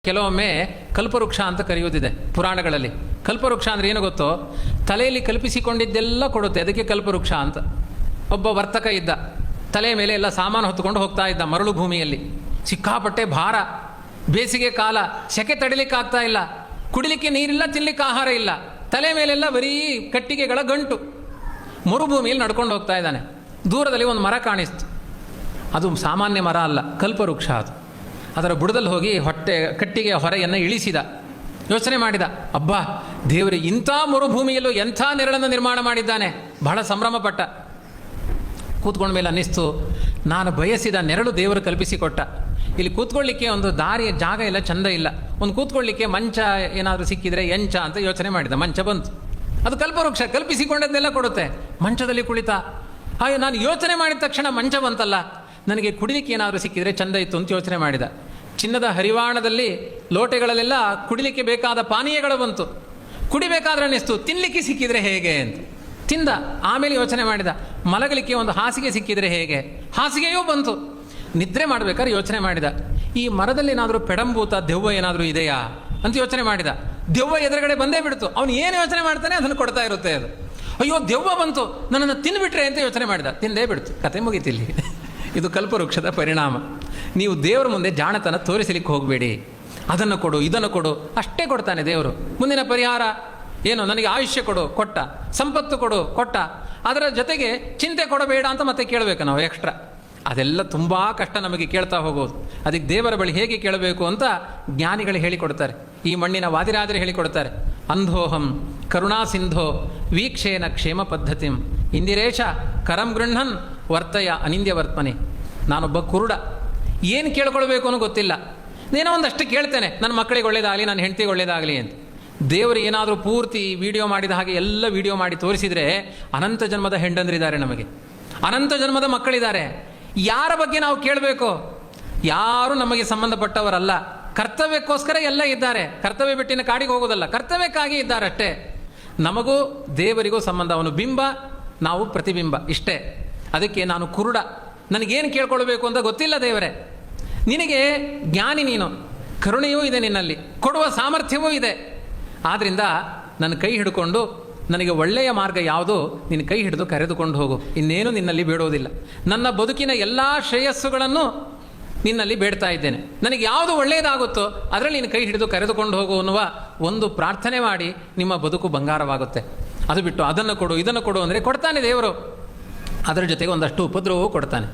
ಕೆಲವೊಮ್ಮೆ ಕಲ್ಪವೃಕ್ಷ ಅಂತ ಕರೆಯುವುದಿದೆ ಪುರಾಣಗಳಲ್ಲಿ. ಕಲ್ಪವೃಕ್ಷ ಅಂದರೆ ಏನು ಗೊತ್ತೋ, ತಲೆಯಲ್ಲಿ ಕಲ್ಪಿಸಿಕೊಂಡಿದ್ದೆಲ್ಲ ಕೊಡುತ್ತೆ, ಅದಕ್ಕೆ ಕಲ್ಪವೃಕ್ಷ ಅಂತ. ಒಬ್ಬ ವರ್ತಕ ಇದ್ದ, ತಲೆಯ ಮೇಲೆ ಎಲ್ಲ ಸಾಮಾನು ಹೊತ್ತುಕೊಂಡು ಹೋಗ್ತಾ ಇದ್ದ ಮರಳು ಭೂಮಿಯಲ್ಲಿ. ಸಿಕ್ಕಾಪಟ್ಟೆ ಭಾರ, ಬೇಸಿಗೆ ಕಾಲ, ಸೆಕೆ ತಡಿಲಿಕ್ಕಾಗ್ತಾ ಇಲ್ಲ, ಕುಡಿಲಿಕ್ಕೆ ನೀರಿಲ್ಲ, ತಿನ್ನಲಿಕ್ಕೆ ಆಹಾರ ಇಲ್ಲ, ತಲೆ ಮೇಲೆಲ್ಲ ಬರೀ ಕಟ್ಟಿಗೆಗಳ ಗಂಟು. ಮರುಭೂಮಿಯಲ್ಲಿ ನಡ್ಕೊಂಡು ಹೋಗ್ತಾ ಇದ್ದಾನೆ. ದೂರದಲ್ಲಿ ಒಂದು ಮರ ಕಾಣಿಸ್ತು. ಅದು ಸಾಮಾನ್ಯ ಮರ ಅಲ್ಲ, ಕಲ್ಪವೃಕ್ಷ ಅದು. ಅದರ ಬುಡದಲ್ಲಿ ಹೋಗಿ ಕಟ್ಟಿಗೆಯ ಹೊರೆಯನ್ನು ಇಳಿಸಿದ. ಯೋಚನೆ ಮಾಡಿದ, ಅಬ್ಬಾ ದೇವರು ಇಂಥ ಮರುಭೂಮಿಯಲ್ಲೂ ಎಂಥ ನೆರಳನ್ನು ನಿರ್ಮಾಣ ಮಾಡಿದ್ದಾನೆ. ಬಹಳ ಸಂಭ್ರಮಪಟ್ಟ. ಕೂತ್ಕೊಂಡ ಮೇಲೆ ಅನ್ನಿಸ್ತು, ನಾನು ಬಯಸಿದ ನೆರಳು ದೇವರು ಕಲ್ಪಿಸಿಕೊಟ್ಟ. ಇಲ್ಲಿ ಕೂತ್ಕೊಳ್ಳಿಕ್ಕೆ ಒಂದು ದಾರಿಯ ಜಾಗ ಇಲ್ಲ, ಚಂದ ಇಲ್ಲ. ಒಂದು ಕೂತ್ಕೊಳ್ಳಿಕ್ಕೆ ಮಂಚ ಏನಾದರೂ ಸಿಕ್ಕಿದರೆ ಎಂಚ ಅಂತ ಯೋಚನೆ ಮಾಡಿದ. ಮಂಚ ಬಂತು. ಅದು ಕಲ್ಪವೃಕ್ಷ ಕಲ್ಪಿಸಿಕೊಂಡದ್ದೆಲ್ಲ ಕೊಡುತ್ತೆ. ಮಂಚದಲ್ಲಿ ಕುಳಿತ. ಹಾಗೆ ನಾನು ಯೋಚನೆ ಮಾಡಿದ ತಕ್ಷಣ ಮಂಚ ಬಂತಲ್ಲ, ನನಗೆ ಕುಡಿಲಿಕ್ಕೆ ಏನಾದರೂ ಸಿಕ್ಕಿದರೆ ಚಂದ ಇತ್ತು ಅಂತ ಯೋಚನೆ ಮಾಡಿದ. ಚಿನ್ನದ ಹರಿವಾಣದಲ್ಲಿ ಲೋಟೆಗಳಲ್ಲೆಲ್ಲ ಕುಡಿಲಿಕ್ಕೆ ಬೇಕಾದ ಪಾನೀಯಗಳು ಬಂತು. ಕುಡಿಬೇಕಾದ್ರೆ ಅನ್ನಿಸ್ತು, ತಿನ್ನಲಿಕ್ಕೆ ಸಿಕ್ಕಿದರೆ ಹೇಗೆ ಅಂತ ತಿಂದ. ಆಮೇಲೆ ಯೋಚನೆ ಮಾಡಿದ, ಮಲಗಲಿಕ್ಕೆ ಒಂದು ಹಾಸಿಗೆ ಸಿಕ್ಕಿದರೆ ಹೇಗೆ, ಹಾಸಿಗೆಯೂ ಬಂತು. ನಿದ್ರೆ ಮಾಡಬೇಕಾದ್ರೆ ಯೋಚನೆ ಮಾಡಿದ, ಈ ಮರದಲ್ಲಿ ಏನಾದರೂ ಪೆಡಂಭೂತ ದೆವ್ವ ಏನಾದರೂ ಇದೆಯಾ ಅಂತ ಯೋಚನೆ ಮಾಡಿದ. ದೆವ್ವ ಎದುರುಗಡೆ ಬಂದೇ ಬಿಡ್ತು. ಅವನು ಏನು ಯೋಚನೆ ಮಾಡ್ತಾನೆ ಅದನ್ನು ಕೊಡ್ತಾ ಇರುತ್ತೆ ಅದು. ಅಯ್ಯೋ ದೆವ್ವ ಬಂತು, ನನ್ನನ್ನು ತಿಂದುಬಿಟ್ರೆ ಅಂತ ಯೋಚನೆ ಮಾಡಿದ. ತಿಂದೇ ಬಿಡ್ತು, ಕತೆ ಮುಗೀತಿಲ್ಲಿ. ಇದು ಕಲ್ಪವೃಕ್ಷದ ಪರಿಣಾಮ. ನೀವು ದೇವರ ಮುಂದೆ ಜಾಣತನ ತೋರಿಸಲಿಕ್ಕೆ ಹೋಗಬೇಡಿ. ಅದನ್ನು ಕೊಡು, ಇದನ್ನು ಕೊಡು, ಅಷ್ಟೇ ಕೊಡ್ತಾನೆ ದೇವರು. ಮುಂದಿನ ಪರಿಹಾರ ಏನು, ನನಗೆ ಆಯುಷ್ಯ ಕೊಡು, ಕೊಟ್ಟ. ಸಂಪತ್ತು ಕೊಡು, ಕೊಟ್ಟ. ಅದರ ಜೊತೆಗೆ ಚಿಂತೆ ಕೊಡಬೇಡ ಅಂತ ಮತ್ತೆ ಕೇಳಬೇಕು ನಾವು ಎಕ್ಸ್ಟ್ರಾ. ಅದೆಲ್ಲ ತುಂಬ ಕಷ್ಟ ನಮಗೆ ಕೇಳ್ತಾ ಹೋಗೋದು. ಅದಕ್ಕೆ ದೇವರ ಬಳಿ ಹೇಗೆ ಕೇಳಬೇಕು ಅಂತ ಜ್ಞಾನಿಗಳು ಹೇಳಿಕೊಡ್ತಾರೆ. ಈ ಮಣ್ಣಿನ ವಾದಿರಾಜರು ಹೇಳಿಕೊಡ್ತಾರೆ. ಅಂಧೋಹಂ ಕರುಣಾ ಸಿಂಧೋ ವೀಕ್ಷೇನ ಕ್ಷೇಮ ಪದ್ಧತಿಂ ಇಂದಿರೇಶ ಕರಂ ಗೃಹನ್ ವರ್ತಯ ಅನಿಂದ್ಯ ವರ್ತಮನೆ. ನಾನೊಬ್ಬ ಕುರುಡ, ಏನು ಕೇಳ್ಕೊಳ್ಬೇಕು ಅನ್ನೋ ಗೊತ್ತಿಲ್ಲ. ಏನೋ ಒಂದಷ್ಟು ಕೇಳ್ತೇನೆ, ನನ್ನ ಮಕ್ಕಳಿಗೆ ಒಳ್ಳೇದಾಗಲಿ, ನನ್ನ ಹೆಂಡತಿಗೆ ಒಳ್ಳೇದಾಗಲಿ ಅಂತ. ದೇವರು ಏನಾದರೂ ಪೂರ್ತಿ ವಿಡಿಯೋ ಮಾಡಿದ ಹಾಗೆ ಎಲ್ಲ ವಿಡಿಯೋ ಮಾಡಿ ತೋರಿಸಿದರೆ ಅನಂತ ಜನ್ಮದ ಹೆಂಡಂದ್ರಿದ್ದಾರೆ, ನಮಗೆ ಅನಂತ ಜನ್ಮದ ಮಕ್ಕಳಿದ್ದಾರೆ. ಯಾರ ಬಗ್ಗೆ ನಾವು ಕೇಳಬೇಕು? ಯಾರು ನಮಗೆ ಸಂಬಂಧಪಟ್ಟವರಲ್ಲ. ಕರ್ತವ್ಯಕ್ಕೋಸ್ಕರ ಎಲ್ಲ ಇದ್ದಾರೆ. ಕರ್ತವ್ಯ ಬಿಟ್ಟಿನ ಕಾಡಿಗೆ ಹೋಗೋದಲ್ಲ, ಕರ್ತವ್ಯಕ್ಕಾಗಿ ಇದ್ದಾರೆ ಅಷ್ಟೇ. ನಮಗೂ ದೇವರಿಗೂ ಸಂಬಂಧ. ಅವನು ಬಿಂಬ, ನಾವು ಪ್ರತಿಬಿಂಬ, ಇಷ್ಟೇ. ಅದಕ್ಕೆ ನಾನು ಕುರುಡ, ನನಗೇನು ಕೇಳ್ಕೊಳ್ಬೇಕು ಅಂತ ಗೊತ್ತಿಲ್ಲ. ದೇವರೇ, ನಿನಗೆ ಜ್ಞಾನಿ, ನೀನು ಕರುಣೆಯೂ ಇದೆ ನಿನ್ನಲ್ಲಿ, ಕೊಡುವ ಸಾಮರ್ಥ್ಯವೂ ಇದೆ. ಆದ್ದರಿಂದ ನನ್ನ ಕೈ ಹಿಡ್ಕೊಂಡು ನನಗೆ ಒಳ್ಳೆಯ ಮಾರ್ಗ ಯಾವುದು, ನಿನ್ನ ಕೈ ಹಿಡಿದು ಕರೆದುಕೊಂಡು ಹೋಗು. ಇನ್ನೇನು ನಿನ್ನಲ್ಲಿ ಬೇಡೋದಿಲ್ಲ. ನನ್ನ ಬದುಕಿನ ಎಲ್ಲ ಶ್ರೇಯಸ್ಸುಗಳನ್ನು ನಿನ್ನಲ್ಲಿ ಬೇಡ್ತಾ ಇದ್ದೇನೆ. ನನಗೆ ಯಾವುದು ಒಳ್ಳೆಯದಾಗುತ್ತೋ ಅದರಲ್ಲಿ ನಿನ್ನ ಕೈ ಹಿಡಿದು ಕರೆದುಕೊಂಡು ಹೋಗು ಅನ್ನುವ ಒಂದು ಪ್ರಾರ್ಥನೆ ಮಾಡಿ ನಿಮ್ಮ ಬದುಕು ಬಂಗಾರವಾಗುತ್ತೆ. ಅದು ಬಿಟ್ಟು ಅದನ್ನು ಕೊಡು, ಇದನ್ನು ಕೊಡು ಅಂದರೆ ಕೊಡ್ತಾನೆ ದೇವರು. ಅದರ ಜೊತೆಗೆ ಒಂದಷ್ಟು ಉಪದ್ರವವೂ ಕೊಡ್ತಾನೆ.